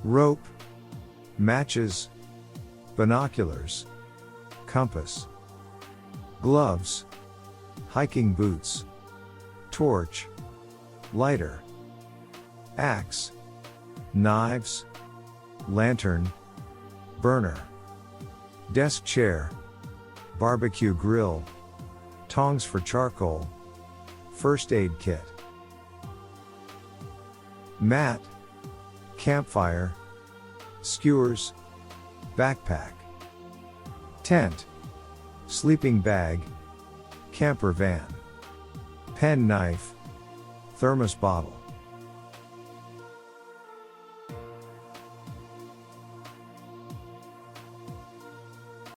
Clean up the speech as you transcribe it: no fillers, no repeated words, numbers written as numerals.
rope, matches, binoculars, compass, gloves, hiking boots, torch, lighter, axe, knives, lantern, burner, desk chair, barbecue grill, tongs for charcoal, first aid kit, mat, campfire, skewers, backpack, tent, sleeping bag, camper van, pen knife, thermos bottle.